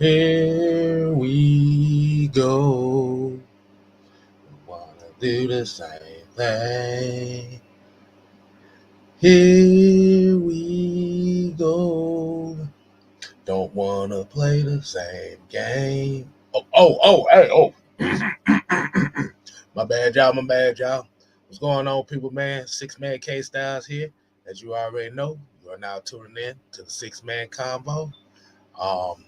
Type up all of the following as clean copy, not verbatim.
Here we go. Wanna do the same thing. Here we go. Don't wanna play the same game. Hey. My bad, y'all. What's going on, people, man? Six-man K-Styles here. As you already know, you are now tuning in to the six-man combo. Um,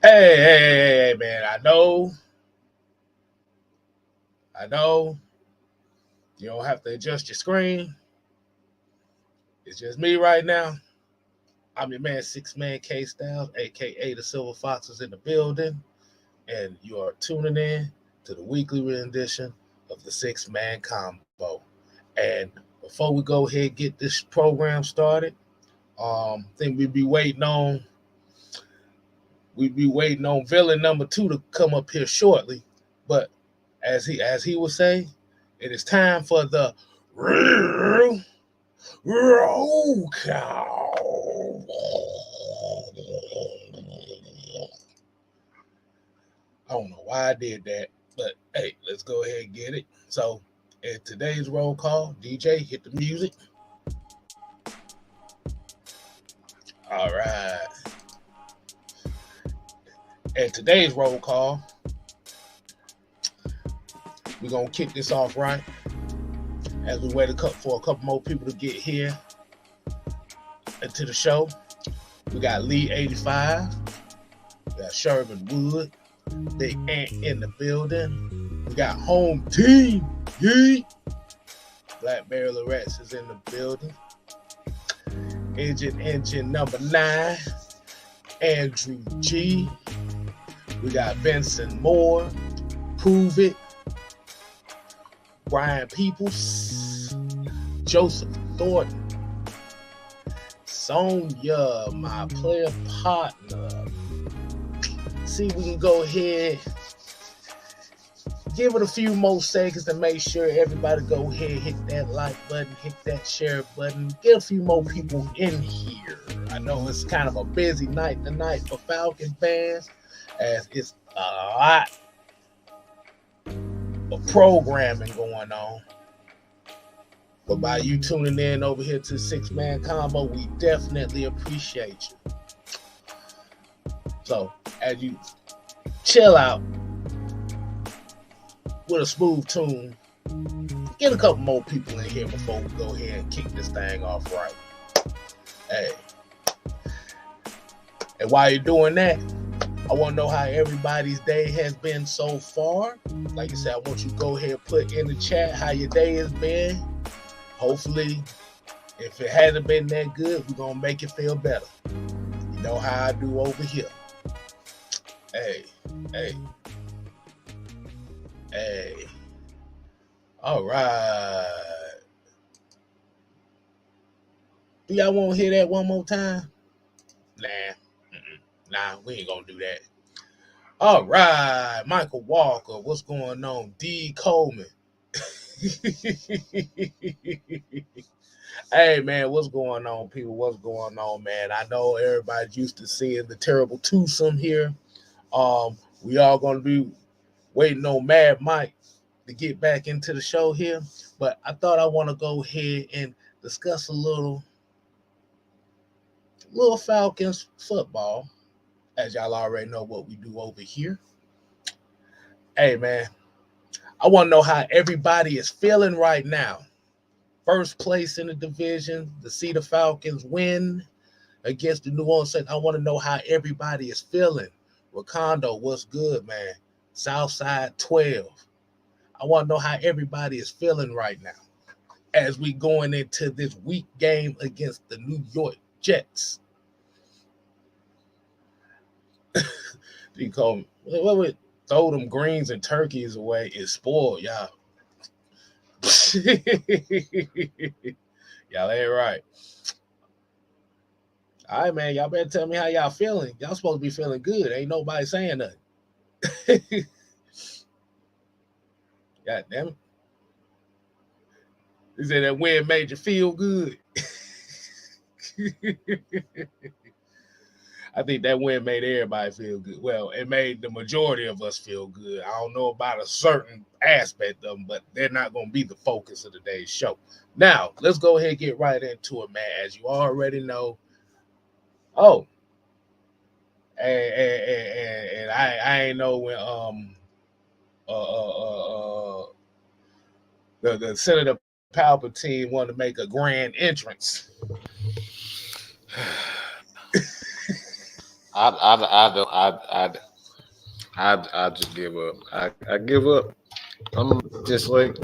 hey, man. I know. You don't have to adjust your screen. It's just me right now. I'm your man, six-man K-Styles, aka the Silver Foxes in the building, and you are tuning in to the weekly rendition of the six-man combo. And before we go ahead and get this program started, I think we'd be waiting on villain number 2 to come up here shortly. But as he would say, it is time for the roll call. I don't know why I did that, but hey, let's go ahead and get it. So, in today's roll call, DJ, hit the music. All right. And today's roll call, we're going to kick this off right as we wait for a couple more people to get here into the show. We got Lee 85, we got Sherman Wood, Big Ant in the building. We got Home Team, Yeet. Blackberry Loretz is in the building. Engine number 9, Andrew G. We got Vincent Moore, Prove It, Brian Peoples, Joseph Thornton, Sonia, my player partner. See if we can go ahead, give it a few more seconds to make sure everybody go ahead, hit that like button, hit that share button, get a few more people in here. I know it's kind of a busy night tonight for Falcon fans, as it's a lot of programming going on. But by you tuning in over here to Six-Man Combo, we definitely appreciate you. So, as you chill out with a smooth tune, get a couple more people in here before we go ahead and kick this thing off right. Hey. And while you're doing that, I want to know how everybody's day has been so far. Like I said, I want you to go ahead and put in the chat how your day has been. Hopefully, if it hasn't been that good, we're going to make it feel better. You know how I do over here. Hey. All right. Do y'all want to hear that one more time? Nah, we ain't going to do that. All right. Michael Walker, what's going on? D. Coleman. Hey, man, what's going on, people? What's going on, man? I know everybody's used to seeing the terrible twosome here. We all going to be waiting on Mad Mike to get back into the show here. But I thought I want to go ahead and discuss a little Falcons football, as y'all already know what we do over here. Hey, man, I want to know how everybody is feeling right now. First place in the division, to see the Falcons win against the New Orleans Saints. I want to know how everybody is feeling. Wakanda, what's good, man? Southside 12. I want to know how everybody is feeling right now as we going into this week game against the New York Jets. You call me, what would throw them greens and turkeys away is spoiled, y'all. Y'all ain't right. All right, man. Y'all better tell me how y'all feeling. Y'all supposed to be feeling good. Ain't nobody saying nothing. God damn it. He said that win made you feel good. I think that win made everybody feel good. Well, it made the majority of us feel good. I don't know about a certain aspect of them, but they're not going to be the focus of today's show. Now, let's go ahead and get right into it, man. As you already know, and I ain't know when the Senator Palpatine wanted to make a grand entrance. I just give up. I give up. I'm just like,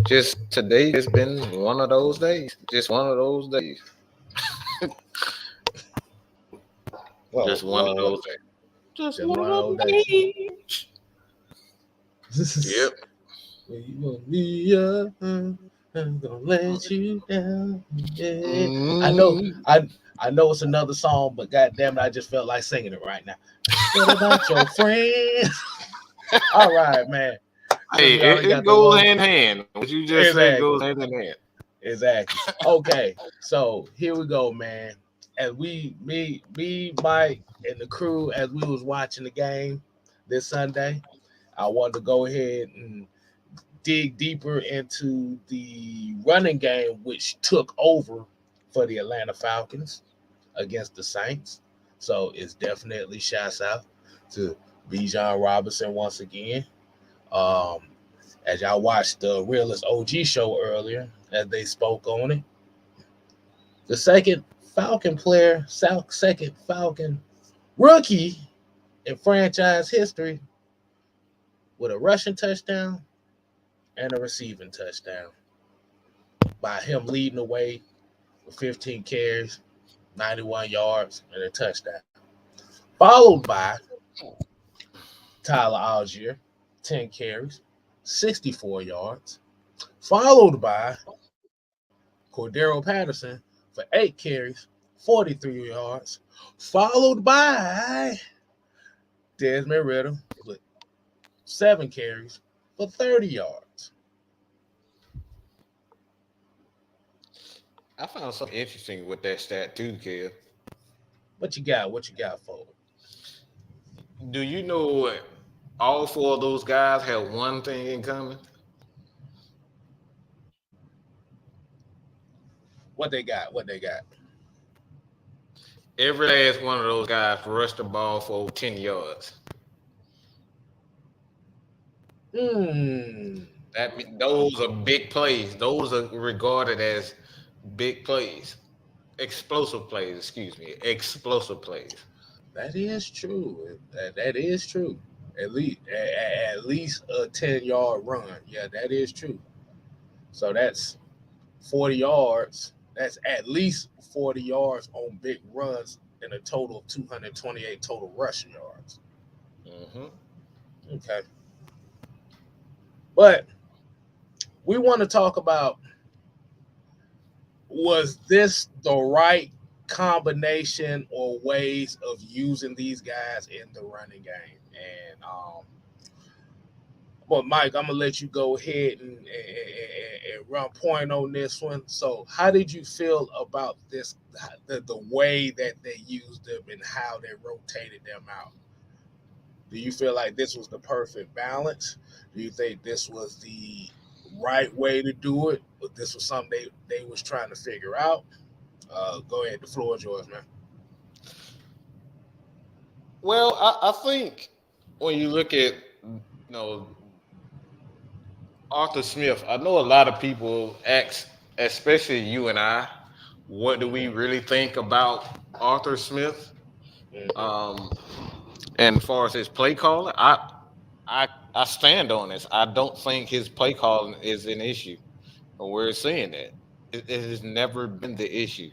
just today has been one of those days. Just one of those days. Just one of those days. Just one of those days. Yep. You want me up, I'm gonna let you down. Yeah. I know it's another song, but goddamn it, I just felt like singing it right now. What about your friends? All right, man. Hey, it goes hand in hand. What you just said goes hand in hand. Exactly. Okay, so here we go, man. As me, Mike, and the crew, as we was watching the game this Sunday, I wanted to go ahead and dig deeper into the running game, which took over for the Atlanta Falcons against the Saints. So it's definitely shouts out to Bijan Robinson once again. As y'all watched the Realist OG show earlier, as they spoke on it, the second Falcon player, second Falcon rookie in franchise history with a rushing touchdown and a receiving touchdown by him leading the way with 15 carries, 91 yards, and a touchdown. Followed by Tyler Algier, 10 carries, 64 yards. Followed by Cordero Patterson for 8 carries, 43 yards. Followed by Desmond Ritter with 7 carries for 30 yards. I found something interesting with that stat too, Kev. What you got? What you got for it? Do you know all four of those guys have one thing in common? What they got? What they got? Every last one of those guys rushed the ball for over 10 yards. Those are big plays. Those are regarded as big plays. Explosive plays, excuse me. Explosive plays. That is true. That is true. At least a 10-yard run. Yeah, that is true. So that's 40 yards. That's at least 40 yards on big runs and a total of 228 total rushing yards. Mm-hmm. Okay. But we want to talk about, was this the right combination or ways of using these guys in the running game? And well, Mike, I'm gonna let you go ahead and run point on this one. So, how did you feel about this? The way that they used them and how they rotated them out. Do you feel like this was the perfect balance? Do you think this was the right way to do it, or this was something they was trying to figure out? Go ahead, the floor is yours, man. Well, I think when you look at Arthur Smith, I know a lot of people ask, especially you and I, what do we really think about Arthur Smith? Mm-hmm. Um, and as far as his play calling, I stand on this. I don't think his play calling is an issue. But we're seeing that it has never been the issue.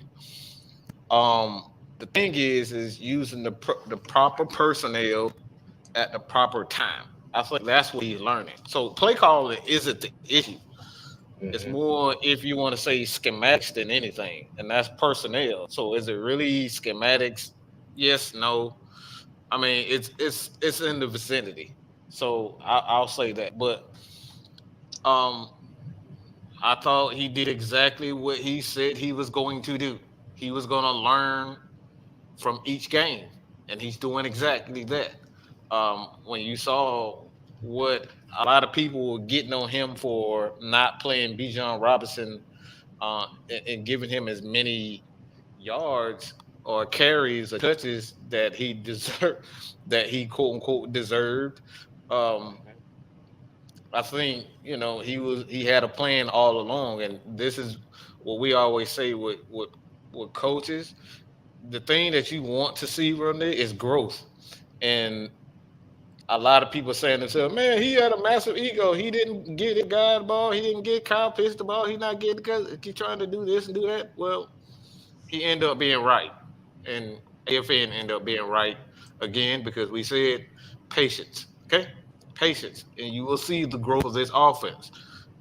The thing is using the proper personnel at the proper time. I think that's what he's learning. So play calling isn't the issue. It's Mm-hmm. more, if you want to say, schematics than anything, and that's personnel. So is it really schematics? Yes, no. I mean, it's in the vicinity. So I'll say that. But um, I thought he did exactly what he said he was going to do. He was going to learn from each game, and he's doing exactly that. When you saw what a lot of people were getting on him for not playing Bijan Robinson and giving him as many yards or carries or touches that he deserved, that he quote unquote deserved. Um, I think he had a plan all along, and this is what we always say with coaches. The thing that you want to see from there is growth, and a lot of people saying to themselves, "Man, he had a massive ego. He didn't get it guy the ball. He didn't get Kyle Pitts the ball. He not getting because he's trying to do this and do that." Well, he ended up being right, and AFN ended up being right again because we said patience. Okay, patience, and you will see the growth of this offense,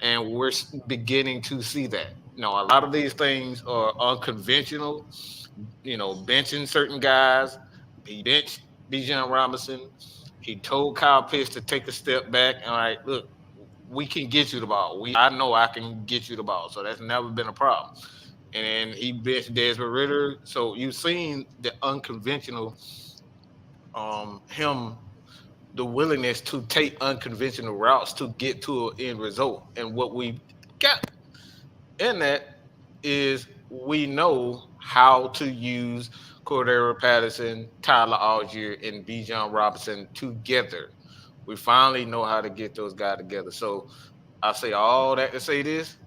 and we're beginning to see that. A lot of these things are unconventional. Benching certain guys. He benched Bijan Robinson. He told Kyle Pitts to take a step back. All right, look, we can get you the ball. I know I can get you the ball, so that's never been a problem. And then he benched Desmond Ritter. So you've seen the unconventional, him, the willingness to take unconventional routes to get to an end result. And what we got in that is we know how to use Cordero Patterson, Tyler Algier, and Bijan Robinson together. We finally know how to get those guys together. So I say all that to say this: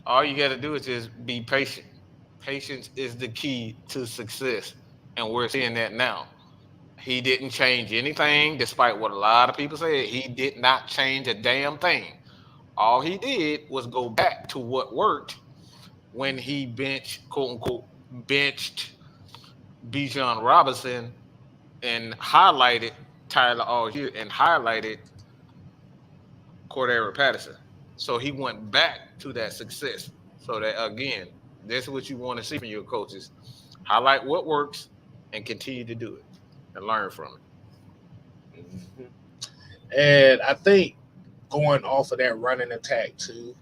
all you got to do is just be patient. Patience is the key to success, and we're seeing that now. He didn't change anything, despite what a lot of people said. He did not change a damn thing. All he did was go back to what worked when he quote unquote, benched Bijan Robinson and highlighted Tyler Algier and highlighted Cordero Patterson. So he went back to that success. So that again, this is what you want to see from your coaches. Highlight what works and continue to do it and learn from it. Mm-hmm. And I think going off of that running attack too,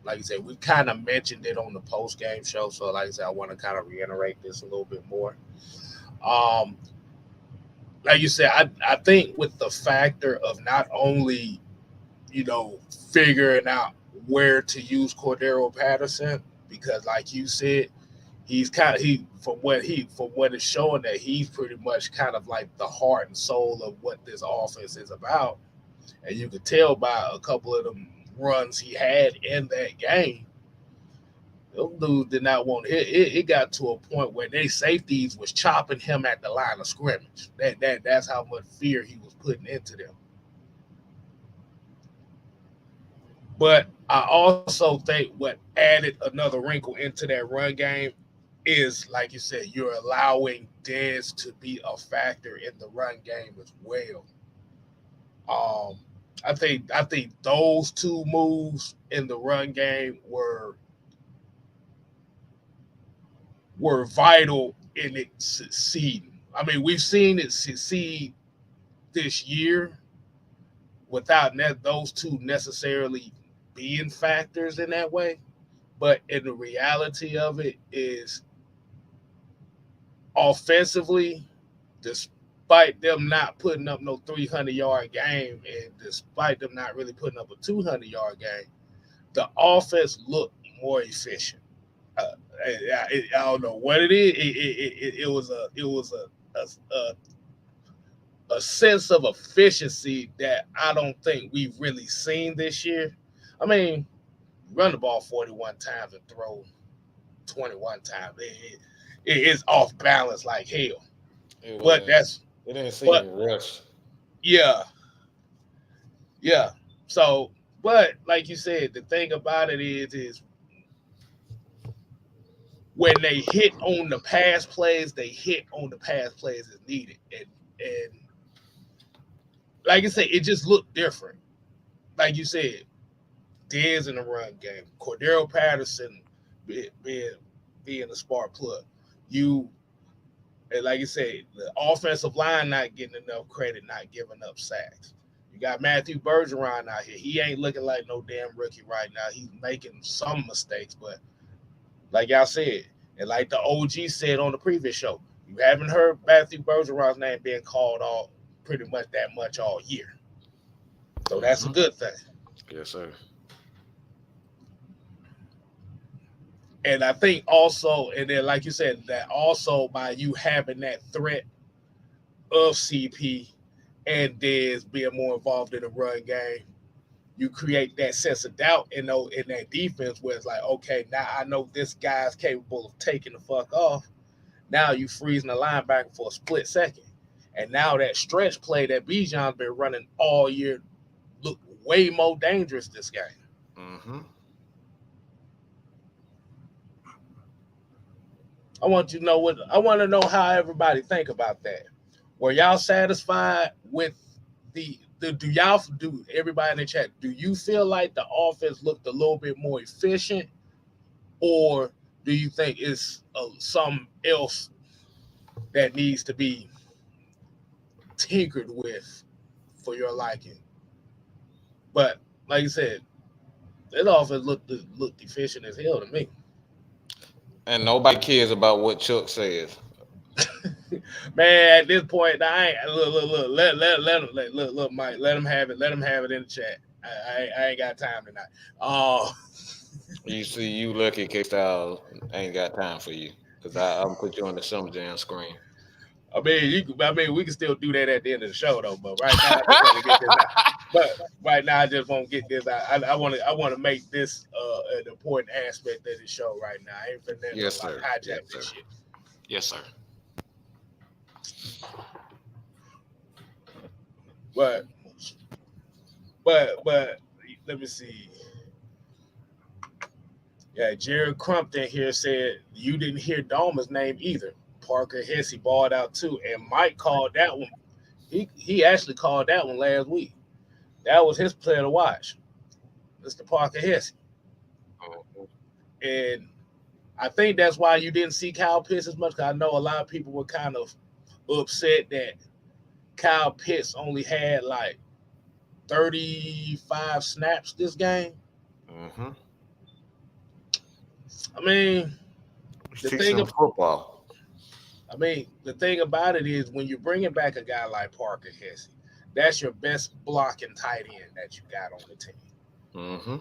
like I said, we kind of mentioned it on the post game show. So like I said, I want to kind of reiterate this a little bit more. Um, like you said, I think with the factor of not only figuring out where to use Cordero Patterson, because like you said, he's kind of he from what it's showing that he's pretty much kind of like the heart and soul of what this offense is about, and you could tell by a couple of them runs he had in that game. Those dudes did not want it. It got to a point where they safeties was chopping him at the line of scrimmage. That's how much fear he was putting into them. But I also think what added another wrinkle into that run game is, like you said, you're allowing Dez to be a factor in the run game as well. Um, I think those two moves in the run game were vital in it succeeding. I mean, we've seen it succeed this year without those two necessarily being factors in that way. But in the reality of it is offensively, despite them not putting up no 300-yard game and despite them not really putting up a 200-yard game, the offense looked more efficient. I don't know what it is. It was a sense of efficiency that I don't think we've really seen this year. I mean, run the ball 41 times and throw 21 times. It's off balance like hell. It But wasn't. that's It didn't but seem rushed. yeah, yeah. So, but like you said, the thing about it is when they hit on the pass plays, they hit on the pass plays as needed. And like I said, it just looked different. Like you said, Diz in the run game, Cordero Patterson being a spark plug. You and like you said, the offensive line not getting enough credit, not giving up sacks. You got Matthew Bergeron out here. He ain't looking like no damn rookie right now. He's making some mistakes, but like y'all said, and like the OG said on the previous show, you haven't heard Matthew Bergeron's name being called all pretty much that much all year. So that's a Mm-hmm. good thing. Yes, sir. And I think also, and then like you said, that also by you having that threat of CP and Dez being more involved in the run game, you create that sense of doubt in that defense where it's like, okay, now I know this guy's capable of taking the fuck off. Now you freezing the linebacker for a split second. And now that stretch play that Bijan's been running all year look way more dangerous this game. Mm-hmm. I want to know how everybody think about that. Were y'all satisfied with the do everybody in the chat, do you feel like the offense looked a little bit more efficient, or do you think it's something else that needs to be tinkered with for your liking? But like you said, that offense looked efficient as hell to me. And nobody cares about what Chuck says. Man, at this point, I ain't look, let him look, Mike, let him have it, in the chat. I ain't got time tonight. Uh, You see, you lucky K Styles ain't got time for you because I'm put you on the Summer Jam screen. we can still do that at the end of the show though. But right now, I just want to get this out. But right now, I just want to get this out. I want to make this an important aspect of the show right now. I ain't finna Yes, like sir. hijack Yes, this sir. shit. Yes, sir. But let me see. Yeah, Jared Crumpton here said you didn't hear Doma's name either. Parker Hesse balled out too, and Mike called that one. He actually called that one last week. That was his player to watch, Mr. Parker Hesse. And I think that's why you didn't see Kyle Pitts as much. Because I know a lot of people were kind of upset that Kyle Pitts only had like 35 snaps this game. Mm-hmm. I mean, the Teach thing them football. the thing about it is when you're bringing back a guy like Parker Hesse, that's your best blocking tight end that you got on the team. Mm-hmm.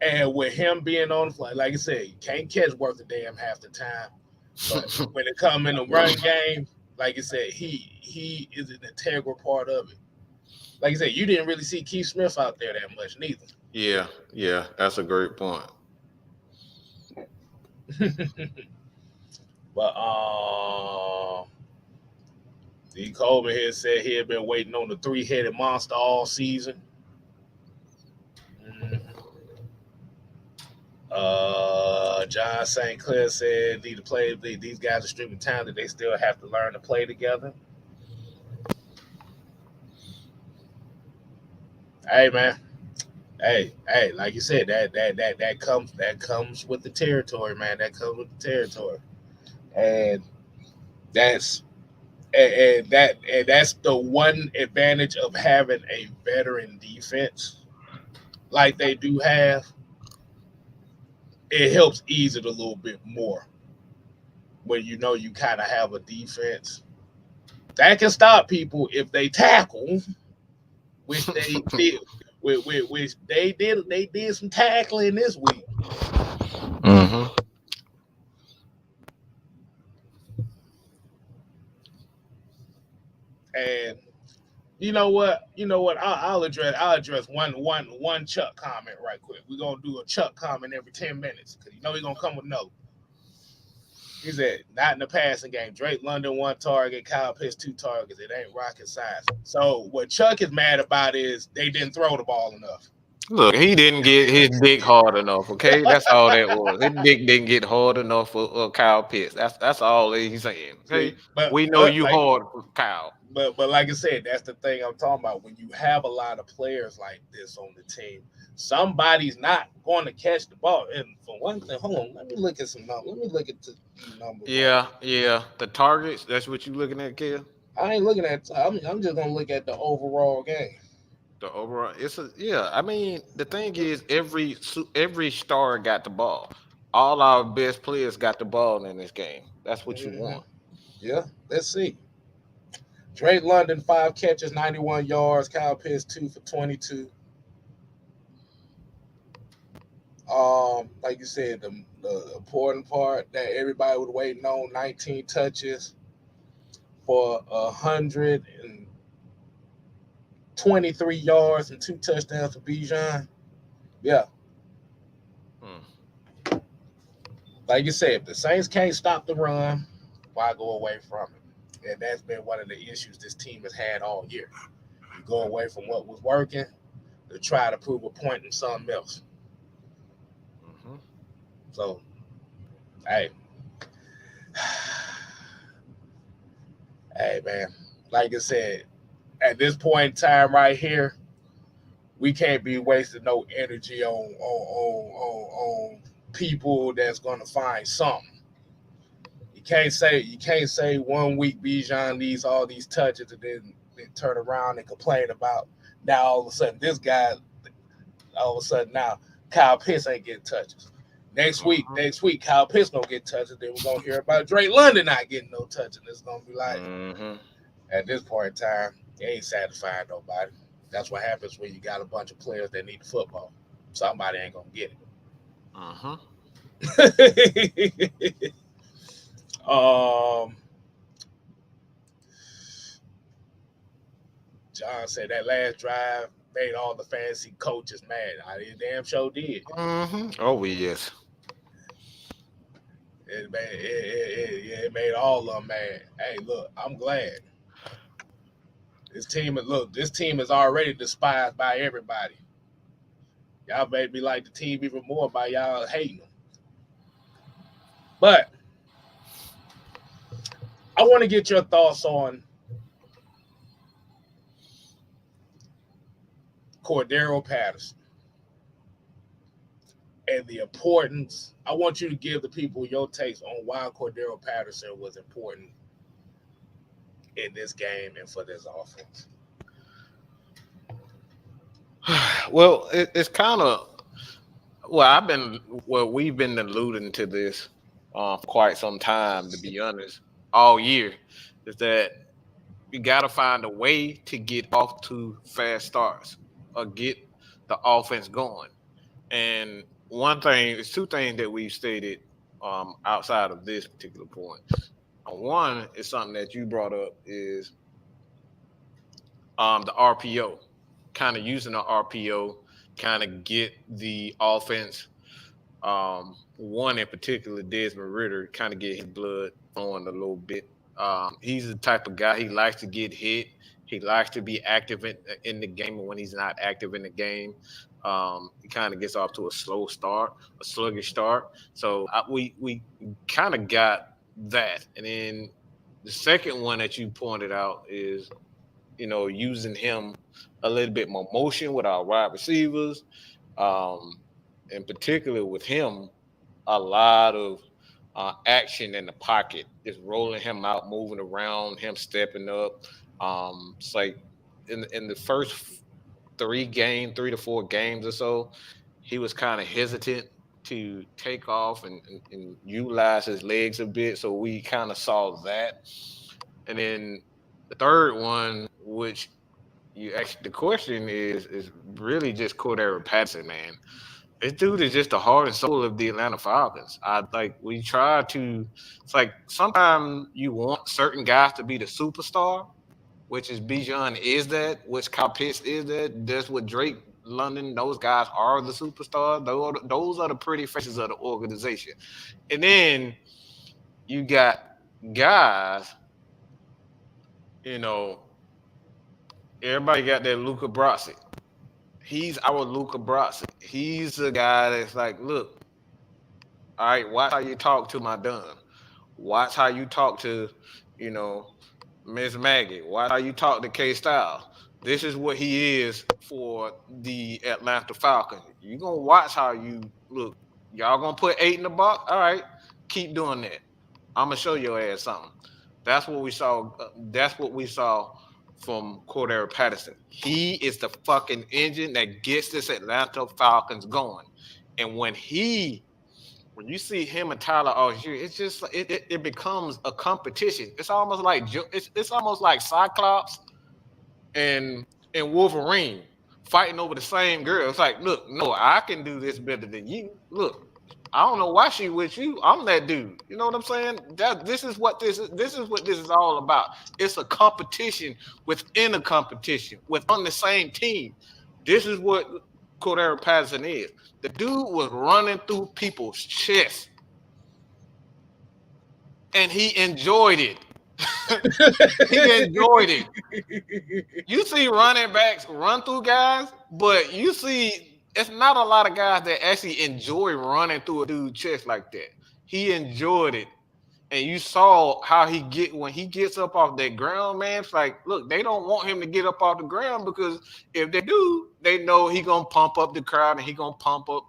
And with him being on the fly, like I said, you can't catch worth a damn half the time. But when it comes in the run game, like I said, he is an integral part of it. Like I said, you didn't really see Keith Smith out there that much neither. Yeah, that's a great point. But D. Coleman here said he had been waiting on the three-headed monster all season. John St. Clair said these guys are extremely talented. They still have to learn to play together. Hey man. Hey, like you said, that comes with the territory, man. That comes with the territory. And that's and that's the one advantage of having a veteran defense like they do have. It helps ease it a little bit more when you know you kind of have a defense that can stop people if they tackle, which they did. Which they did some tackling this week. Mm-hmm. And you know what? I'll address one Chuck comment right quick. We're gonna do a Chuck comment every 10 minutes because he's gonna come with no. He said, not in the passing game. Drake London 1 target, Kyle Pitts 2 targets. It ain't rocket science. So what Chuck is mad about is they didn't throw the ball enough. Look, he didn't get his dick hard enough. Okay, that's all that was. His dick didn't get hard enough for Kyle Pitts. That's all he's saying. Okay, See, but we know but you like hard for Kyle. but like I said, that's the thing I'm talking about. When you have a lot of players like this on the team, somebody's not going to catch the ball. And for one thing, hold on, let me look at some numbers. Let me look at these numbers right Yeah, here. yeah. The targets. That's what you looking at, Kid. I ain't looking at. I'm just gonna look at the overall game. The overall. It's a yeah. I mean, the thing is, every star got the ball. All our best players got the ball in this game. That's what you Hmm. want. Yeah, let's see. Drake London 5 catches, 91 yards. Kyle Pitts 2 for 22. Like you said, the important part that everybody was waiting on: 19 touches for 123 yards and 2 touchdowns for Bijan. Yeah, Hmm. like you said, if the Saints can't stop the run, why go away from it? And that's been one of the issues this team has had all year. You go away from what was working to try to prove a point in something else. Hmm. So, hey, hey, man, like I said, at this point in time right here, we can't be wasting no energy on people that's gonna find something. You can't say 1 week Bijan needs all these touches and then turn around and complain about now all of a sudden this guy all of a sudden now Kyle Pitts ain't getting touches. Next week Kyle Pitts gonna get touches. Then we're gonna hear about Drake London not getting no touches. It's gonna be like Hmm. at this point in time, it ain't satisfying nobody. That's what happens when you got a bunch of players that need football. Somebody ain't gonna get Hmm. it. um, John said that last drive made all the fantasy coaches mad. I damn sure did. Hmm. Oh, yes. It made all of them mad. Hey, look, I'm glad this team is already despised by everybody. Y'all made me like the team even more by y'all hating them. But I want to get your thoughts on Cordero Patterson and the importance. I want you to give the people your takes on why Cordero Patterson was important in this game and for this offense. Well, it's kind of we've been alluding to this for quite some time, to be honest, all year, is that you got to find a way to get off to fast starts or get the offense going. And one thing, it's two things that we've stated outside of this particular point. One is something that you brought up is the RPO, kind of using the RPO, kind of get the offense. One in particular, Desmond Ritter, kind of get his blood flowing a little bit. He's the type of guy, he likes to get hit. He likes to be active in the game, and when he's not active in the game, he kind of gets off to a slow start, a sluggish start. So we kind of got that, and then the second one that you pointed out is using him a little bit more motion with our wide receivers, um, in particular with him, a lot of action in the pocket, just rolling him out, moving around, him stepping up. It's like in the first 3 to 4 games or so, he was kind of hesitant to take off and utilize his legs a bit. So we kind of saw that. And then the third one, which you actually the question is really just Cordero Patterson, man. This dude is just the heart and soul of the Atlanta Falcons. I like we try to. It's like sometimes you want certain guys to be the superstar, which is Bijan is that, which Kyle Pitts is that. That's what Drake London. Those guys are the superstars. Those are the pretty faces of the organization. And then you got guys. You know, everybody got that Luca Brasi. He's our Luca Brasi. He's the guy that's like, look, all right, watch how you talk to my Dunn. Watch how you talk to, you know, Miss Maggie, why are you talk to K Styles? This is what he is for the Atlanta Falcons. You gonna watch how you look. Y'all gonna put 8 in the box? All right, keep doing that. I'm gonna show your ass something. That's what we saw. That's what we saw from Cordero Patterson. He is the fucking engine that gets this Atlanta Falcons going. And when you see him and Tyler all year, it's just it becomes a competition. It's almost like it's almost like Cyclops and Wolverine fighting over the same girl. It's like, look, no, I can do this better than you. Look, I don't know why she with you. I'm that dude. You know what I'm saying? This is what this is. This is what this is all about. It's a competition within a competition, with on the same team. This is what Cordero Patterson is. The dude was running through people's chests, and he enjoyed it. He enjoyed it. You see running backs run through guys, but you see it's not a lot of guys that actually enjoy running through a dude's chest like that. He enjoyed it. And you saw how he get when he gets up off that ground, man. It's like, look, they don't want him to get up off the ground because if they do, they know he gonna pump up the crowd and he gonna pump up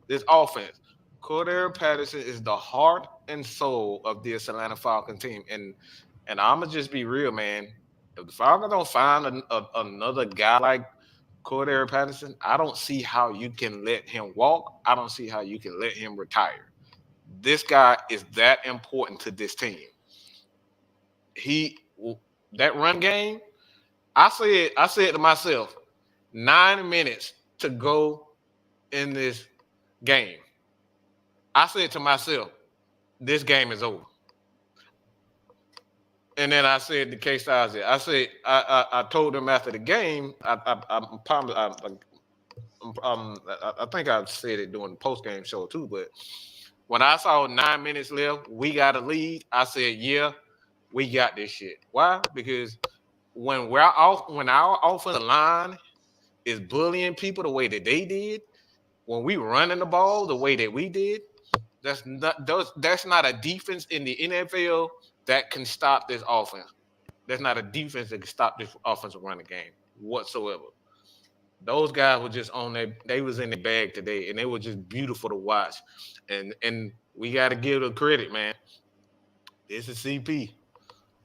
this offense. Cordero Patterson is the heart and soul of this Atlanta Falcons team. And I'm gonna just be real, man. If the Falcons don't find another guy like Cordero Patterson, I don't see how you can let him walk. I don't see how you can let him retire. This guy is that important to this team. That run game, I said to myself, 9 minutes to go in this game. I said to myself, this game is over. And then I said to K Styles, I told him after the game, I think I said it during the post game show too, but when I saw 9 minutes left, we got a lead. I said, yeah, we got this shit. Why? Because when our offensive line is bullying people the way that they did, when we running the ball the way that we did, that's not a defense in the NFL that can stop this offense. There's not a defense that can stop this offensive running game whatsoever. Those guys were just they was in the bag today, and they were just beautiful to watch. And we got to give them credit, man. This is CP.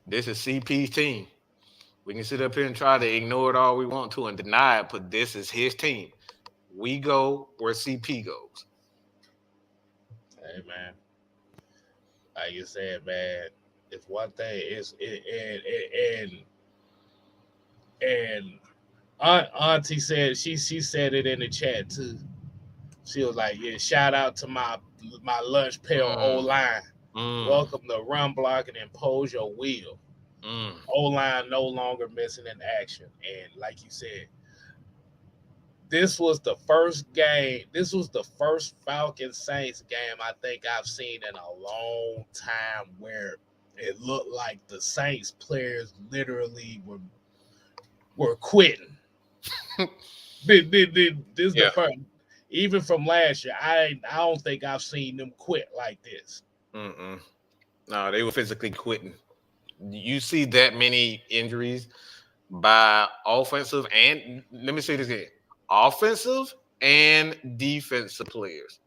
This is CP's team. We can sit up here and try to ignore it all we want to and deny it, but this is his team. We go where CP goes. Hey, man. Like you said, man, it's one thing. And Auntie said she said it in the chat too. She was like, "Yeah, shout out to my lunch pail O line. Welcome to run block and impose your will. O line no longer missing in action." And like you said, this was the first game. This was the first Falcons Saints game I think I've seen in a long time where it looked like the Saints players literally were quitting. This is the first. Even from last year, I don't think I've seen them quit like this. No, they were physically quitting. You see that many injuries by offensive and let me say this again, offensive and defensive players.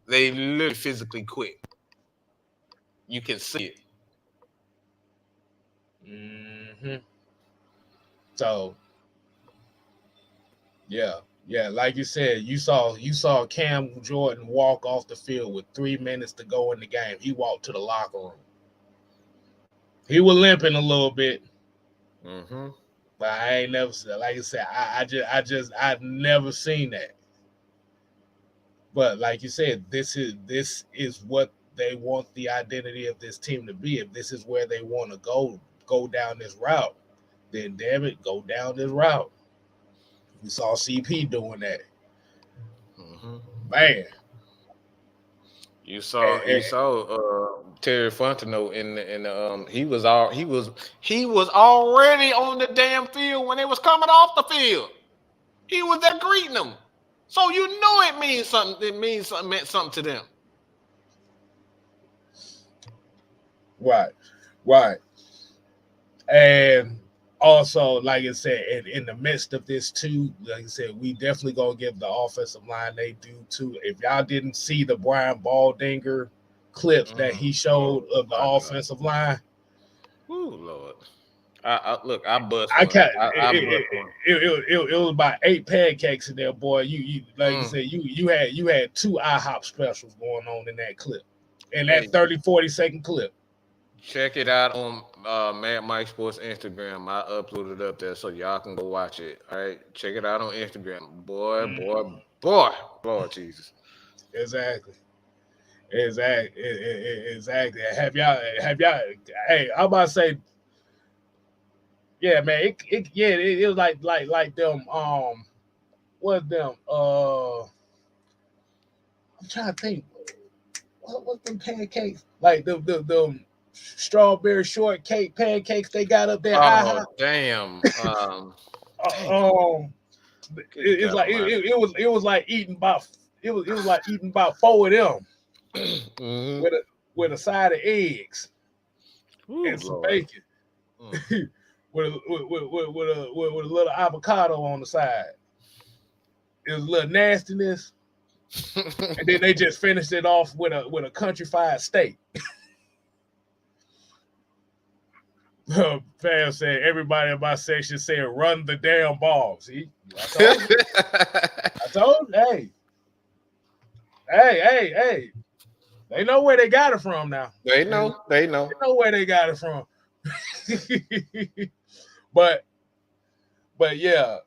They literally physically quit. You can see it. So, yeah, like you said, you saw Cam Jordan walk off the field with 3 minutes to go in the game. He walked to the locker room. He was limping a little bit, but I ain't never seen. Like I said, I've never seen that. But like you said, this is what they want the identity of this team to be. If this is where they want to go down this route, then damn it, go down this route. We saw CP doing that. Man. You saw Terry Fontenot in the he was already on the damn field when they was coming off the field. He was there greeting them. So you know it means something. It meant something to them. Right. And also, like I said, in the midst of this too, like I said, we definitely gonna give the offensive line they do too. If y'all didn't see the Brian Baldinger clips that he showed Oh of the my God. offensive line, Oh Lord. Look, I bust I one. can't. I bust one. It was about 8 pancakes in there, boy. You like I Mm. said, you had two IHOP specials going on in that clip, in that Hey, 30-40 second clip. check it out on Mad Mike Sports Instagram. I uploaded it up there so y'all can go watch it. All right, check it out on Instagram. Boy, boy, Mhm. boy, Lord Jesus. Exactly. Exactly. Have y'all? Hey, I'm about to say, yeah, man. It was like them. What them? I'm trying to think. What them pancakes? Like the strawberry shortcake pancakes they got up there. Oh IHOP. damn. Dang. Um, Good it's God like Almighty. it was like eating about it was like eating about four of them Hmm. with a side of eggs Ooh, and some Lord. bacon. With a little avocado on the side. It was a little nastiness, and then they just finished it off with a country fried steak. Fam said everybody in my section said run the damn ball. See, I told you. I told you. Hey. They know where they got it from now. They They know. They know. know where they got it from. but yeah,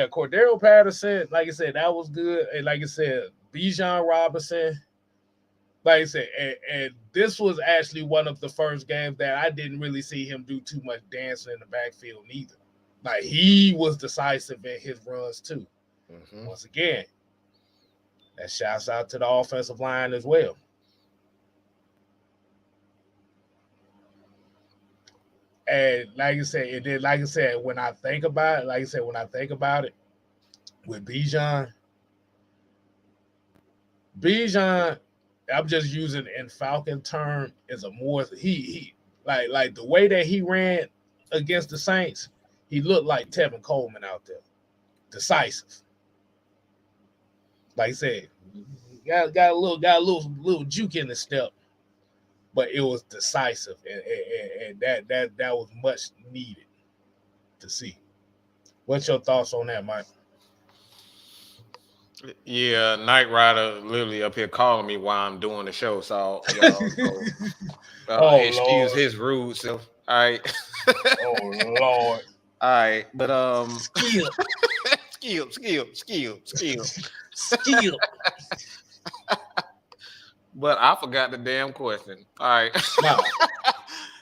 Cordero Patterson, like I said, that was good. And like I said, Bijan Robinson, like I said, and this was actually one of the first games that I didn't really see him do too much dancing in the backfield neither. Like he was decisive in his runs too. Hmm. Once again, that shouts out to the offensive line as well. And like I said, when I think about it, with Bijan, I'm just using in Falcon term is a more he like the way that he ran against the Saints, he looked like Tevin Coleman out there, decisive. Like I said, got a little juke in the step, but it was decisive, and that was much needed to see. What's your thoughts on that, Mike? Yeah, Knight Rider literally up here calling me while I'm doing the show. So y'all know, Oh excuse Lord, his rude self. All right. oh Lord, All right. But skip, skill. skip. But I forgot the damn question. All right.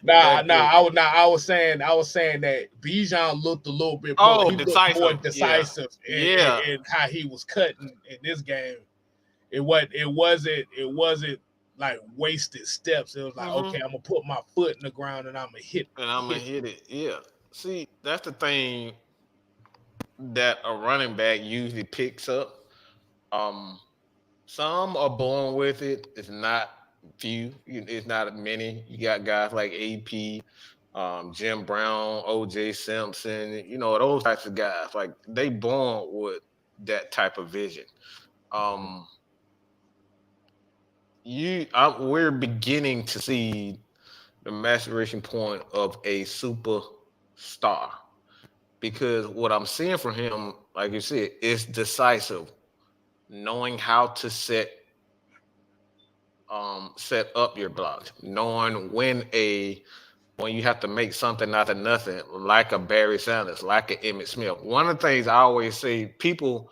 Nah, Back nah. to I was saying that Bijan looked a little bit more. oh, He looked more decisive. Yeah. decisive Yeah. in how he was cutting in this game. It wasn't like wasted steps. It was like, okay, Hmm. I'm gonna put my foot in the ground and I'm gonna hit And I'm gonna hit. hit it. Yeah. See, that's the thing that a running back usually picks up. Um, some are born with it. It's not few. It's not many. You got guys like AP, Jim Brown, OJ Simpson. You know those types of guys. Like they born with that type of vision. Um, we're beginning to see the maturation point of a superstar because what I'm seeing from him, like you said, is decisive, knowing how to set up your blocks, knowing when you have to make something out of nothing, like a Barry Sanders, like a Emmett Smith. One of the things I always say people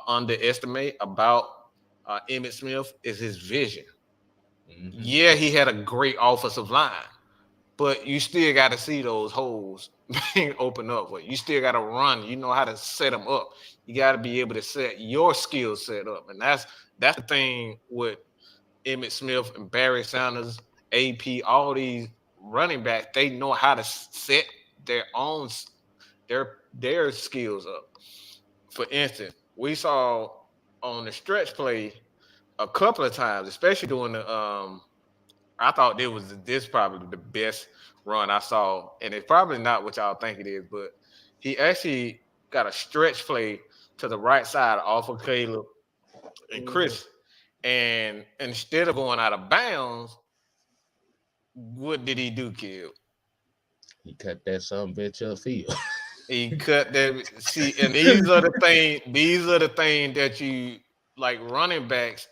underestimate about Emmett Smith is his vision. Mhm. Yeah, he had a great offensive line, but you still got to see those holes being opened up. For you. You still got to run. You know how to set them up. You got to be able to set your skill set up, and that's the thing with Emmett Smith and Barry Sanders, AP, all these running backs. They know how to set their own their skills up. For instance, we saw on the stretch play a couple of times, especially during the I thought this probably the best run I saw, and it's probably not what y'all think it is, but he actually got a stretch play to the right side off of Caleb and Mhm. Chris. And instead of going out of bounds, what did he do, Kid? He cut that some bitch up field. He cut that. See, and these are the things. These are the things that you like. Running backs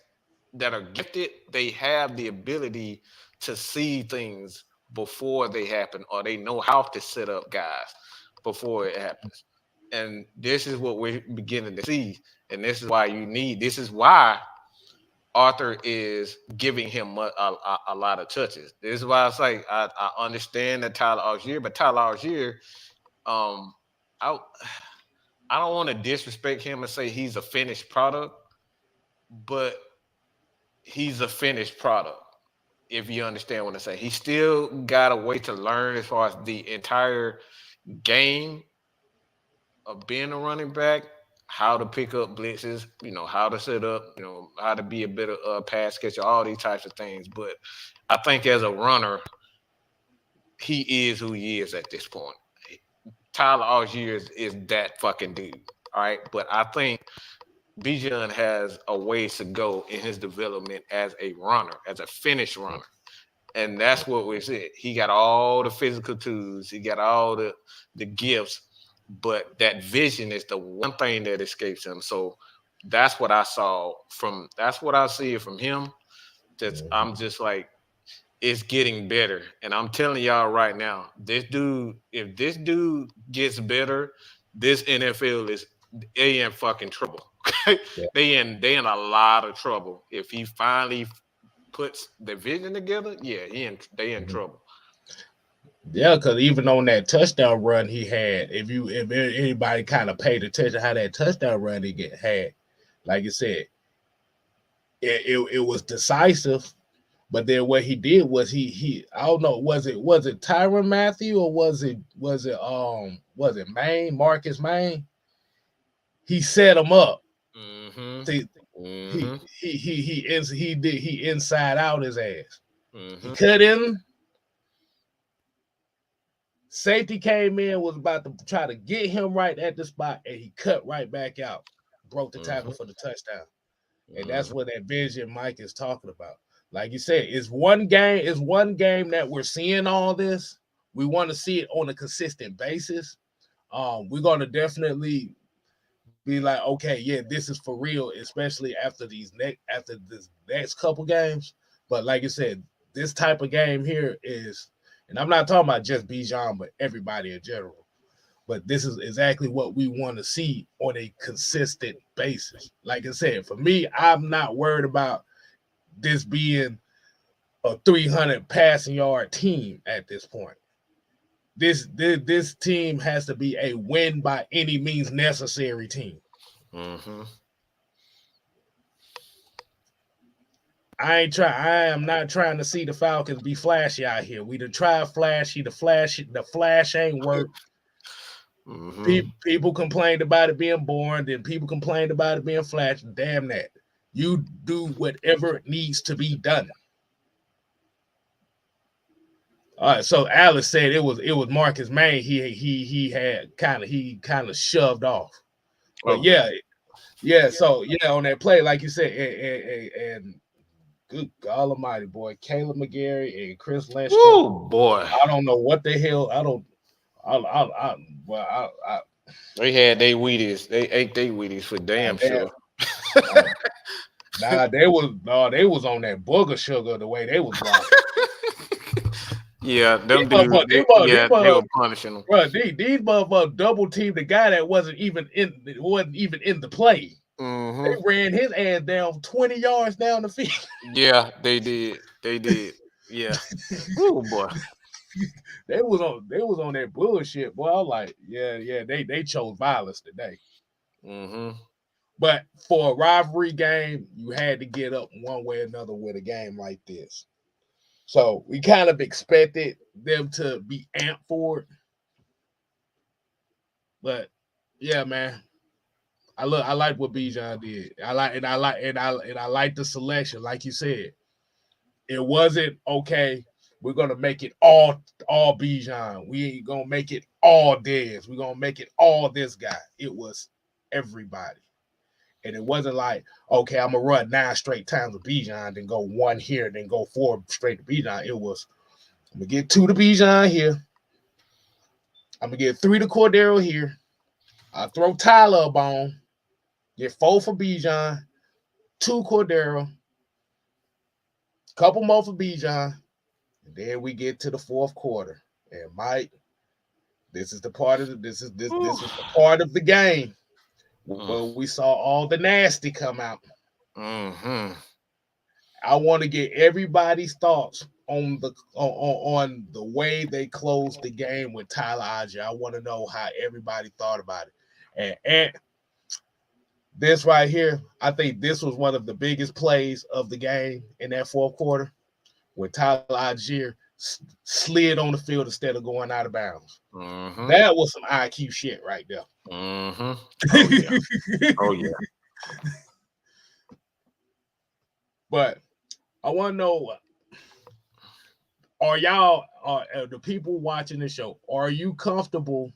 that are gifted, they have the ability to see things before they happen, or they know how to set up guys before it happens. And this is what we're beginning to see. And this is why you need. This is why Arthur is giving him a lot of touches. This is why it's like I understand that Tyler Algier, but Tyler Algier, um, I I don't want to disrespect him and say he's a finished product, but he's a finished product. If you understand what I say, he still got a way to learn as far as the entire game of being a running back, how to pick up blitzes, how to set up, how to be a better pass catcher, all these types of things. But I think as a runner, he is who he is at this point. Tyler Algier is that fucking dude. All right. But I think Bijan has a ways to go in his development as a runner, as a finished runner. And that's what we said. He got all the physical tools, he got all the gifts, but that vision is the one thing that escapes him. So that's what I see from him. That's I'm just like, it's getting better. And I'm telling y'all right now, if this dude gets better, this NFL is they in fucking trouble. Yeah. They in a lot of trouble. If he finally puts the vision together, yeah, they in Mhm. trouble. Yeah, because even on that touchdown run he had, if anybody kind of paid attention how that touchdown run had, like you said, it was decisive. But then what he did was he I don't know, was it Tyron Matthew, or was it Maine, Marcus Maine? He set him up. Mm-hmm. See, he Mm-hmm. he inside out his ass. He Mm-hmm. cut in. Safety came in, was about to try to get him right at the spot, and he cut right back out, broke the tackle Mm-hmm. for the touchdown. And that's Mm-hmm. what that vision Mike is talking about. Like you said, it's one game that we're seeing all this. We want to see it on a consistent basis. We're gonna definitely be like, okay, yeah, this is for real, especially after this next couple games. But like you said, this type of game here is, and I'm not talking about just Bijan, but everybody in general. But this is exactly what we want to see on a consistent basis. Like I said, for me, I'm not worried about this being a 300 passing yard team at this point. This team has to be a win by any means necessary team. Mm-hmm. I am not trying to see the Falcons be flashy out here. We done tried flashy. The flash ain't work. Mm-hmm. People complained about it being boring. Then people complained about it being flash. Damn that. You do whatever needs to be done. All right. So Alice said it was Marcus Maine. He kind of shoved off. But Okay. yeah. So yeah, on that play, like you said, and good God Almighty, boy, Caleb McGarry and Chris Lindstrom. Oh boy. I don't know what the hell. I don't. Well, They had they Wheaties. They ate they Wheaties for damn damn. sure. Uh, they was on that booger sugar the way they was blocking. Yeah, These them dudes. motherfuckers, these motherfuckers, these They were motherfuckers, punishing them. bro, these motherfuckers double teamed the guy that wasn't even in the play. They Mm-hmm. ran his ass down 20 yards down the field. Yeah, they did. They did. Yeah. Oh boy. They was on that bullshit, boy. I was like, yeah, they chose violence today. Mm-hmm. But for a rivalry game, you had to get up one way or another with a game like this. So we kind of expected them to be amped for it. But yeah, man. I like what Bijan did. I like the selection, like you said. It wasn't okay. We're gonna make it all Bijan. We ain't gonna make it all Dez. We're gonna make it all this guy. It was everybody. And it wasn't like, okay, I'm gonna run 9 straight times with Bijan, then go 1 here, then go 4 straight to Bijan. It was, I'm gonna get 2 to Bijan here. I'm gonna get 3 to Cordero here. I'll throw Tyler a bone. Get 4 for Bijan, 2 Cordero, couple more for Bijan. And then we get to the fourth quarter. And Mike, this is the part of this is the part of the game where we saw all the nasty come out. Mm-hmm. I want to get everybody's thoughts on the way they closed the game with Tyler Algier. I want to know how everybody thought about it. And this right here, I think this was one of the biggest plays of the game in that fourth quarter when Tyler Algier slid on the field instead of going out of bounds. Mm-hmm. That was some IQ shit right there. Mm-hmm. Oh, yeah. Oh, yeah. But I want to know, are y'all, the people watching the show, are you comfortable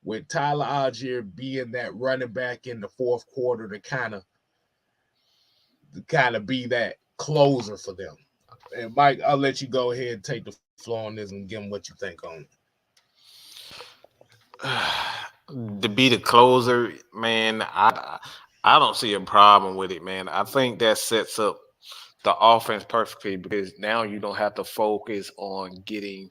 with Tyler Algier being that running back in the fourth quarter to kind of be that closer for them? And Mike, I'll let you go ahead and take the floor on this and give them what you think on it. To be the closer, man, I don't see a problem with it, man. I think that sets up the offense perfectly because now you don't have to focus on getting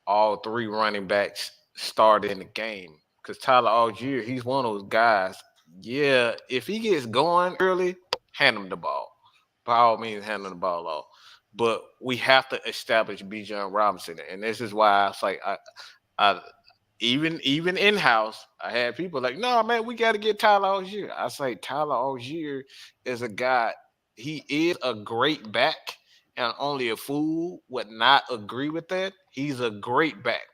all 3 running backs started in the game. Because Tyler Algier, he's one of those guys. Yeah, if he gets going early, hand him the ball. By all means, hand him the ball off. But we have to establish Bijan Robinson, and this is why it's like I even in house, I had people like, no, man, we got to get Tyler Algier. I say Tyler Algier is a guy. He is a great back, and only a fool would not agree with that. He's a great back.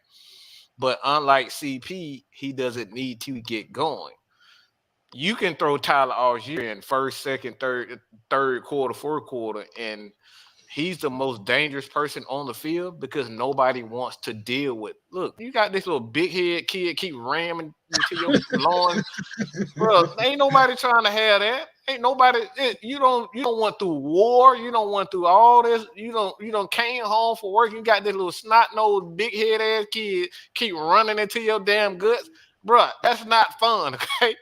But unlike CP, he doesn't need to get going. You can throw Tyler Algier in first, second, third quarter, fourth quarter, and he's the most dangerous person on the field because nobody wants to deal with. Look, you got this little big head kid keep ramming into your lawn, bro. Ain't nobody trying to have that. Ain't nobody. You don't want through war. You don't want through all this. You don't came home for work. You got this little snot nosed big head ass kid keep running into your damn guts, bro. That's not fun. Okay,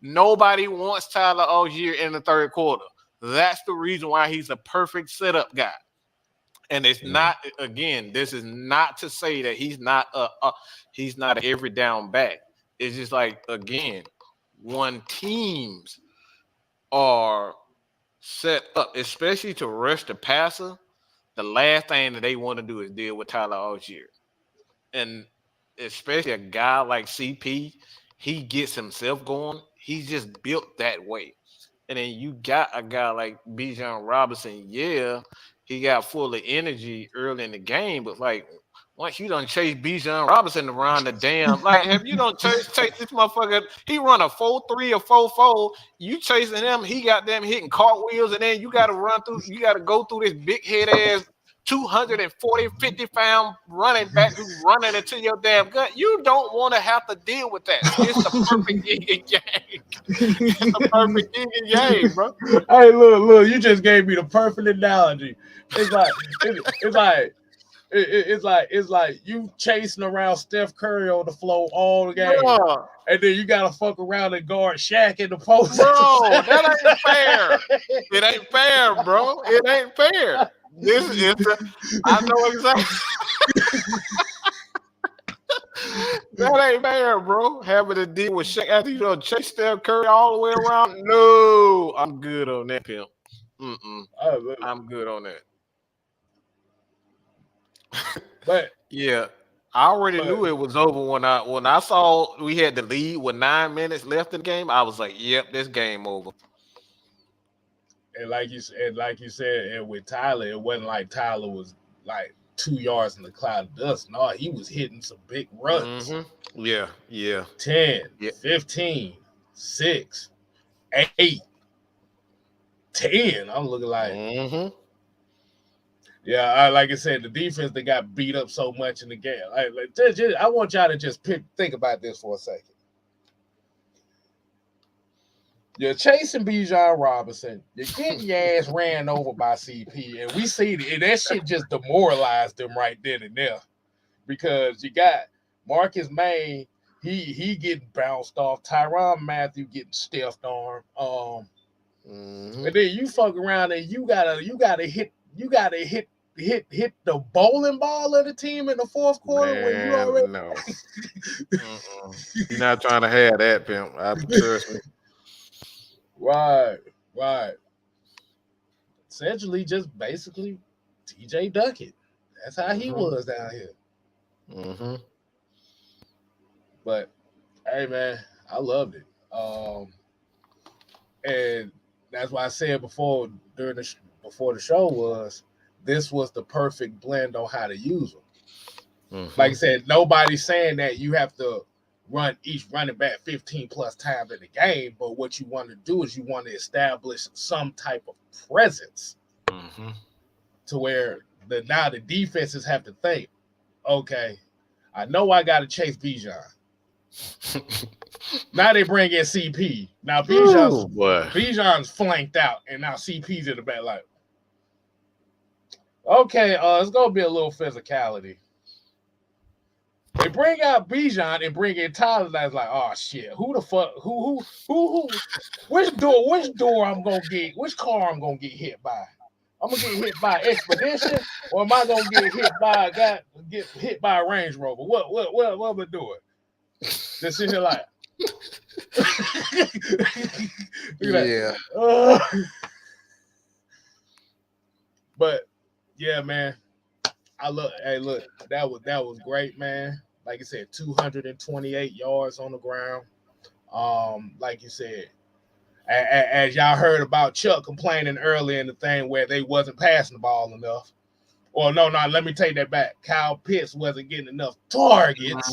nobody wants Tyler Algier in the third quarter. That's the reason why he's a perfect setup guy. And it's not, again, this is not to say that he's not an every down back. It's just like, again, when teams are set up, especially to rush the passer, the last thing that they want to do is deal with Tyler Algier. And especially a guy like CP, he gets himself going. He's just built that way. And then you got a guy like Bijan Robinson. Yeah, he got full of energy early in the game, but like once you done chase Bijan Robinson around the damn, like have you done chase this motherfucker? He run a 4.3 or 4.4. You chasing him, he got them hitting cartwheels, and then you got to go through this big head ass 240, 50-pound running back who's running into your damn gut. You don't want to have to deal with that. So it's the perfect game. It's the perfect game, bro. Hey, look, you just gave me the perfect analogy. It's like you chasing around Steph Curry on the floor all the game. Bro. And then you gotta fuck around and guard Shaq in the post. Bro, that ain't fair. It ain't fair, bro. It ain't fair. I know exactly. That ain't fair, bro. Having to deal with Shaq after you done chase Steph Curry all the way around. No, I'm good on that, pimp. I'm good on that. But yeah, I already knew it was over when I saw we had the lead with 9 minutes left in the game. I was like, "Yep, this game over." And like you said, and with Tyler, it wasn't like Tyler was like 2 yards in the cloud of dust. No, he was hitting some big runs. Mm-hmm. Yeah. 10, 15, 6, 8, 10. I'm looking like. Mm-hmm. Yeah, like I said, the defense that got beat up so much in the game. I want y'all to just think about this for a second. You're chasing Bijan Robinson. You're getting your ass ran over by CP, and we see that shit just demoralized them right then and there because you got Marcus May. He getting bounced off. Tyrann Mathieu getting stiffed arm. And then you fuck around and you gotta hit the bowling ball of the team in the fourth quarter when you already no. You're not trying to have that, pimp. Trust me. right. Essentially, just basically TJ Duckett. That's how he was down here. But hey, man, I loved it. And that's why I said before before the show was this was the perfect blend on how to use them. Like I said, nobody's saying that you have to run each running back 15 plus times in the game, but what you want to do is you want to establish some type of presence to where now the defenses have to think, okay, I know I got to chase Bijan. Now they bring in CP. Now Bijan's flanked out, and now CP's in the back. Like, okay, it's gonna be a little physicality. They bring out Bijan and bring in Tyler. That's like, oh shit, who the fuck? Who? Which door I'm gonna get? Which car I'm gonna get hit by? I'm gonna get hit by Expedition, or am I gonna get hit by a Range Rover? What am I doing? Just sit here like. Yeah. But yeah, man. Hey, look, that was great, man. Like I said, 228 yards on the ground. Like you said, as y'all heard about Chuck complaining earlier in the thing where they wasn't passing the ball enough. Or no, let me take that back. Kyle Pitts wasn't getting enough targets.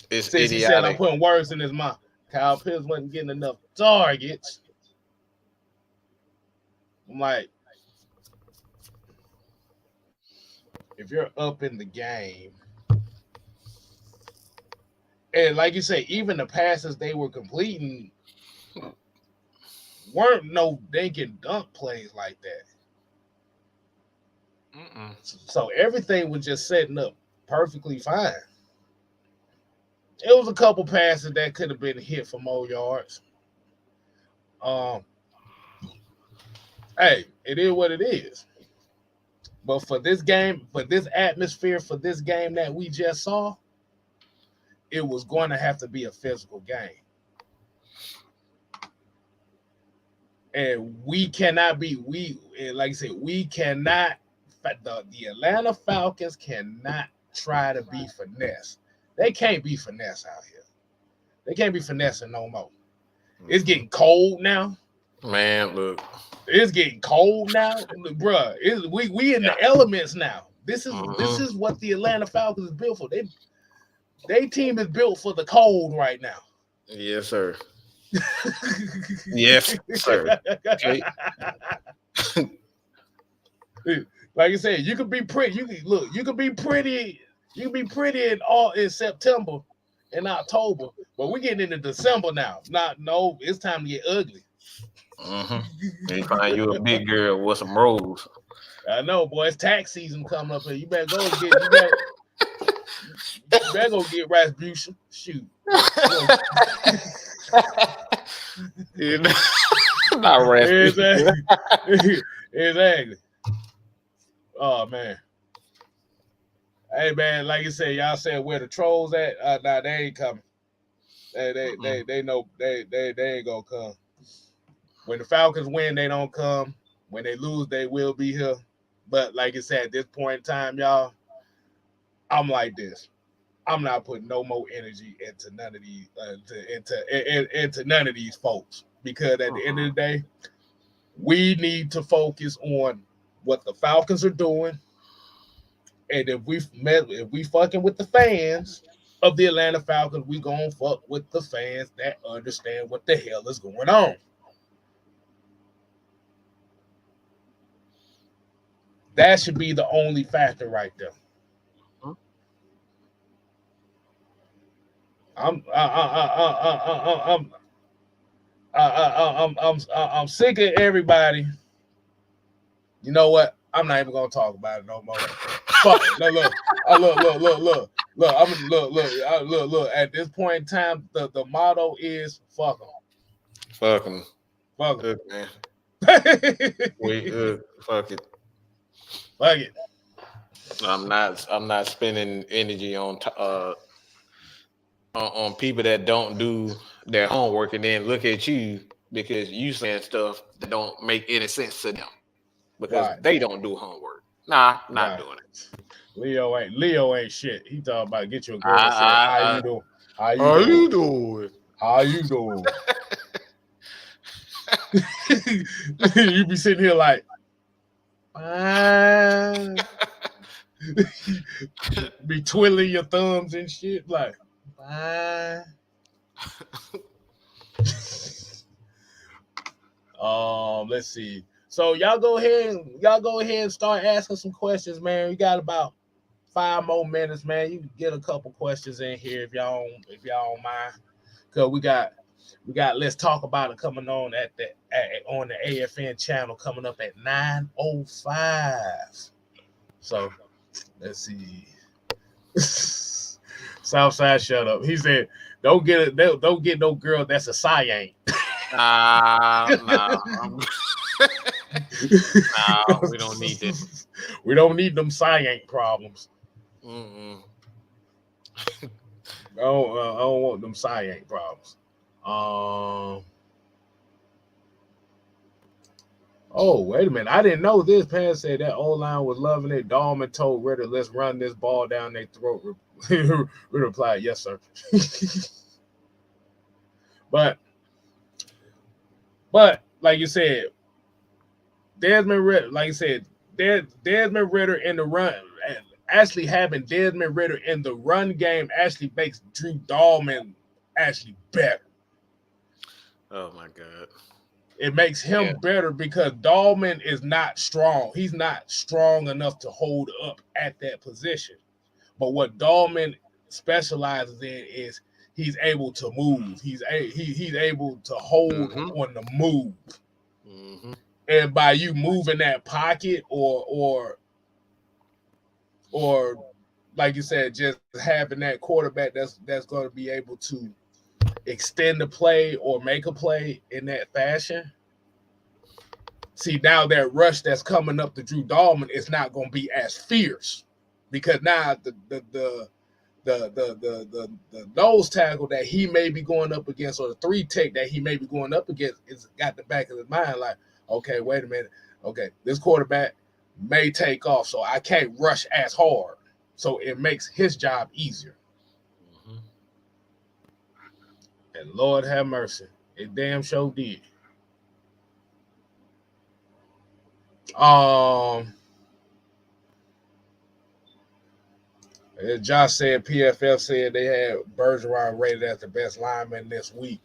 It's Since he said I'm putting words in his mouth. Kyle Pitts wasn't getting enough targets. I'm like, if you're up in the game, and like you say, even the passes they were completing weren't no dinking dunk plays like that. So everything was just setting up perfectly fine. It was a couple passes that could have been hit for more yards. Hey, it is what it is. But for this game, for this atmosphere, for this game that we just saw, it was going to have to be a physical game. And we cannot be, like I said, we cannot, the Atlanta Falcons cannot try to be finesse. They can't be finesse out here. They can't be finessing no more. It's getting cold now. Man, look. It's getting cold now, bruh. We in the elements now. This is what the Atlanta Falcons is built for. They team is built for the cold right now. Yes, sir. Yes, sir. Okay. Like I said, you could be pretty. You could be pretty. You can be pretty in September and October, but we're getting into December now. It's time to get ugly. You find you a big girl with some rolls. I know, boy. It's tax season coming up here. You better go get Rasputin. Shoot. Not Rasputin. Exactly. Oh man. Hey man, like you said, y'all said where the trolls at? Nah, they ain't coming. They know they ain't gonna come. When the Falcons win, they don't come. When they lose, they will be here. But like I said, at this point in time, y'all, I'm like this. I'm not putting no more energy into none of these into none of these folks because at the end of the day, we need to focus on what the Falcons are doing. And if we fucking with the fans of the Atlanta Falcons, we gonna fuck with the fans that understand what the hell is going on. That should be the only factor right there. Mhm. I'm sick of everybody. You know what? I'm not even gonna talk about it no more. Fuck it. Look. Look. I'm look. At this point in time, the motto is fuck them. Fuck him. Fuck Look, man. them. We fuck it. Fuck it. I'm not spending energy on people that don't do their homework and then look at you because you saying stuff that don't make any sense to them because Right. they don't do homework. Nah, not Right. doing it. Leo ain't shit. He talking about get you a girl and say, how I, you doing? How you How doing? you doing? How you doing? You be sitting here like, fine. Be twiddling your thumbs and shit like, fine. Let's see. So y'all go ahead and start asking some questions, man. We got about 5 more minutes, man. You can get a couple questions in here if y'all don't mind. Cause we got let's talk about it coming on on the AFN channel coming up at 9:05. So let's see. Southside, shut up. He said, "Don't get no girl that's a cyan." Nah. Nah, we don't need this. We don't need them cyan problems. Mm-mm. I don't want them cyan problems. Oh, wait a minute. I didn't know this. Pan said that O-line was loving it. Dahlman told Ritter, let's run this ball down their throat. Ritter replied, yes, sir. But like you said, Desmond Ritter, like you said, Desmond Ritter in the run, actually having Desmond Ritter in the run game actually makes Drew Dahlman actually better. Oh my God. It makes him better because Dahlman is not strong. He's not strong enough to hold up at that position. But what Dahlman specializes in is he's able to move. He's able to hold on the move. Mm-hmm. And by you moving that pocket or like you said, just having that quarterback that's going to be able to extend the play or make a play in that fashion. See, now that rush that's coming up to Drew Dahlman is not going to be as fierce because now the nose tackle that he may be going up against or the 3 tech that he may be going up against is got the back of his mind like, okay, wait a minute. Okay, this quarterback may take off, so I can't rush as hard. So it makes his job easier. Mm-hmm. And Lord have mercy, it damn sure did. As Josh said, PFF said they had Bergeron rated as the best lineman this week.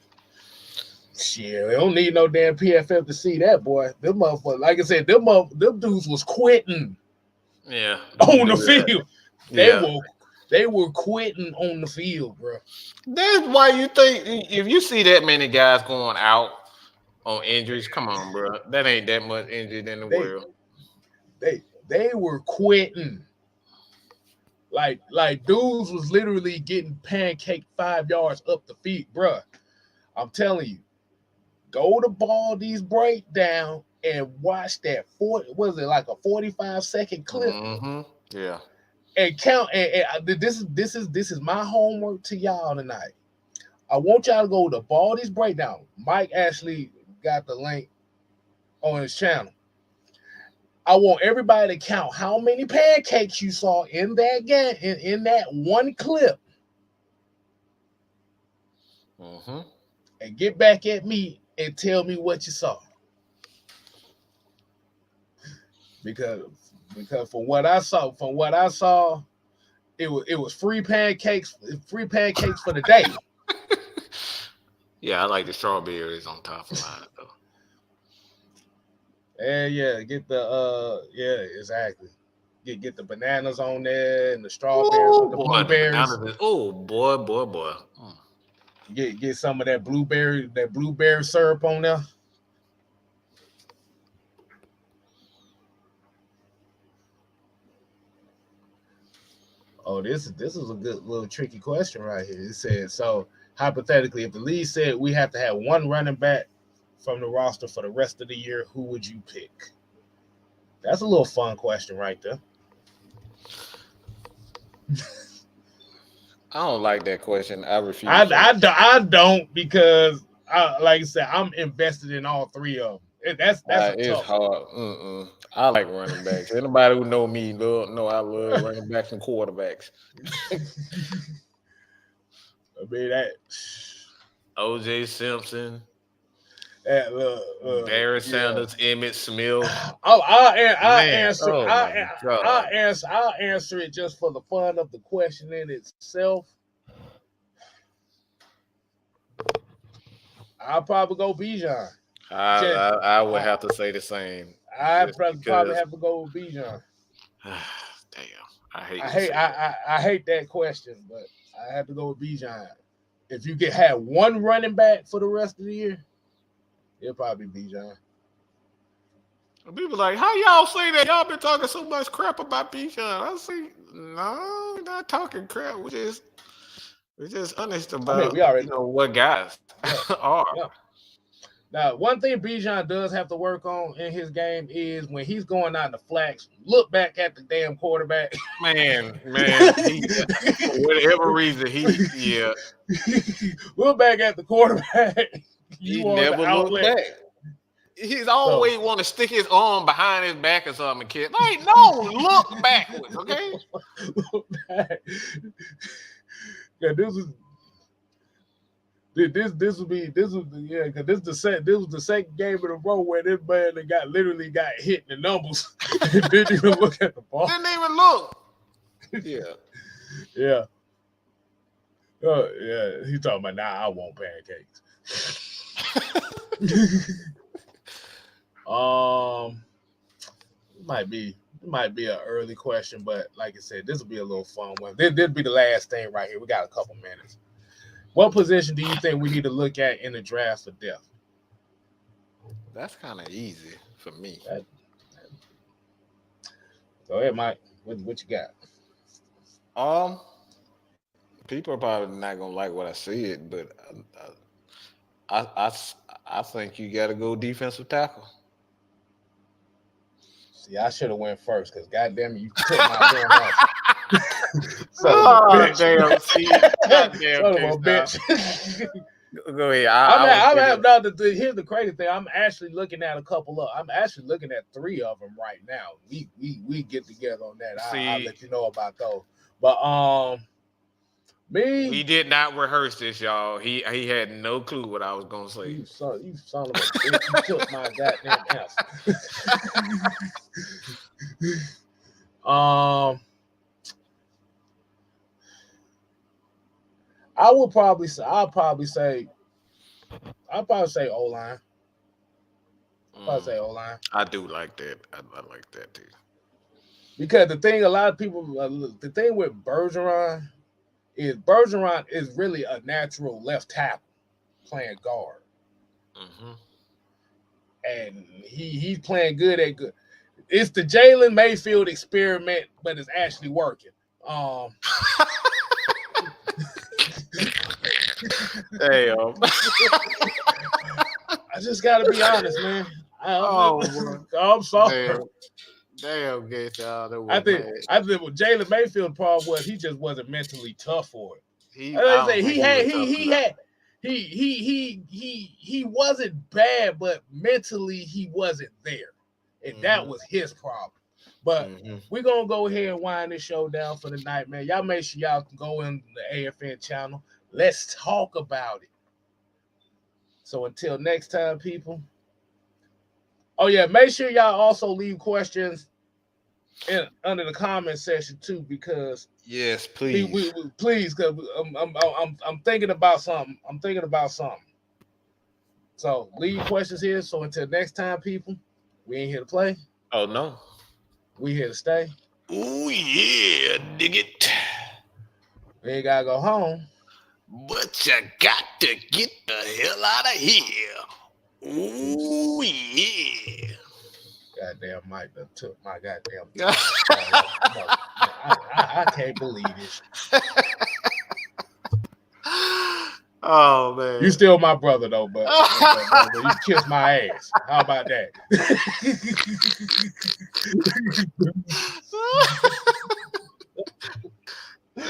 Shit, they don't need no damn PFF to see that, boy. Them motherfuckers, like I said, them dudes was quitting. Yeah. On the field. Yeah. They were quitting on the field, bro. That's why you think if you see that many guys going out on injuries, come on, bro. That ain't that much injury in the world. They were quitting. Like dudes was literally getting pancaked 5 yards up the field, bro. I'm telling you, go to Baldy's breakdown and watch that. Was it like a 45-second clip? Mm-hmm. Yeah. And count. And this is my homework to y'all tonight. I want y'all to go to Baldy's breakdown. Mike actually got the link on his channel. I want everybody to count how many pancakes you saw in that game, in that one clip. Mm-hmm. And get back at me and tell me what you saw. Because from what I saw, it was free pancakes for the day. Yeah, I like the strawberries on top of mine though. Yeah, get the yeah, exactly. Get the bananas on there and the strawberries with Oh the boy, the blueberries. bananas. Oh boy, boy, boy. Mm. Get some of that blueberry syrup on there. Oh, this is a good little tricky question right here. It says so hypothetically, if the league said we have to have one running back from the roster for the rest of the year, who would you pick? That's a little fun question right there. I don't like that question. I refuse to answer. I don't because like I said, I'm invested in all three of them. That's a It's tough one. hard. I like running backs. Anybody who know me know I love running backs and quarterbacks. I mean that OJ Simpson, that Barry yeah. Sanders, Emmett Smith. I Man, answer oh my God. I'll answer it just for the fun of the question in itself. I'll probably go Bijan. Just, I would I have to say the same. I Just probably because have to go with Bijan. damn, I hate to say that. I hate that question, but I have to go with Bijan. If you could have one running back for the rest of the year, it'll probably be Bijan. People like, how y'all say that? Y'all been talking so much crap about Bijan. I say, no, we're not talking crap. We're just honest I mean, we about already what guys yeah are. yeah. Now, one thing Bijan does have to work on in his game is when he's going out in the flats, look back at the damn quarterback. Man, he for whatever reason Look back at the quarterback. he You are the never looked outlet. back. He's So always want to stick his arm behind his back or something, kid. Like, no, look backwards, okay? look back. Yeah, this was yeah because this was the second game in a row where this man that got literally got hit in the numbers and didn't even look at the ball. Didn't even look. Yeah. Yeah, yeah. He talking about I want pancakes. um, it might be an early question, but like I said, this will be a little fun one. This be the last thing right here. We got a couple minutes. What position do you think we need to look at in the draft for depth? That's kind of easy for me. That, Go ahead, Mike. What you got? Um, People are probably not gonna like what I said, but I, I, I think you got to go defensive tackle. See, I should have went first because goddamn you took my damn answer. Son of a Oh bitch. damn! See, goddamn, Son of a K-Star. bitch. Go ahead. I'm now here's the crazy thing. I'm actually looking at a couple of. I'm actually looking at three of them right now. We get together on that. I'll See, let you know about those. But we me, did not rehearse this, y'all. He had no clue what I was gonna say. you son of a bitch, you took my goddamn answer. I will probably say I'll probably say O line. Probably say O line. I do like that. I like that too. Because the thing, a lot of people, the thing with Bergeron is really a natural left tackle playing guard, and he's playing good at good. It's the Jalen Mayfield experiment, but it's actually working. Damn. I just got to be honest, man. I'm sorry. Damn, get y'all. I think what Jalen Mayfield's problem was he just wasn't mentally tough for it. He wasn't bad, but mentally he wasn't there, and that was his problem. But we're gonna go ahead and wind this show down for the night, man. Y'all make sure y'all can go in the AFN channel. Let's talk about it. So until next time, people. Oh yeah, make sure y'all also leave questions under the comment section too, because yes, please, please, because I'm thinking about something. So leave questions here. So until next time, people. We ain't here to play. Oh no. We here to stay. Oh yeah, dig it. We ain't gotta go home. But you got to get the hell out of here. Oh yeah. Goddamn Mike done took my goddamn. I can't believe this. Oh man. You still my brother though, but you kiss my ass. How about that?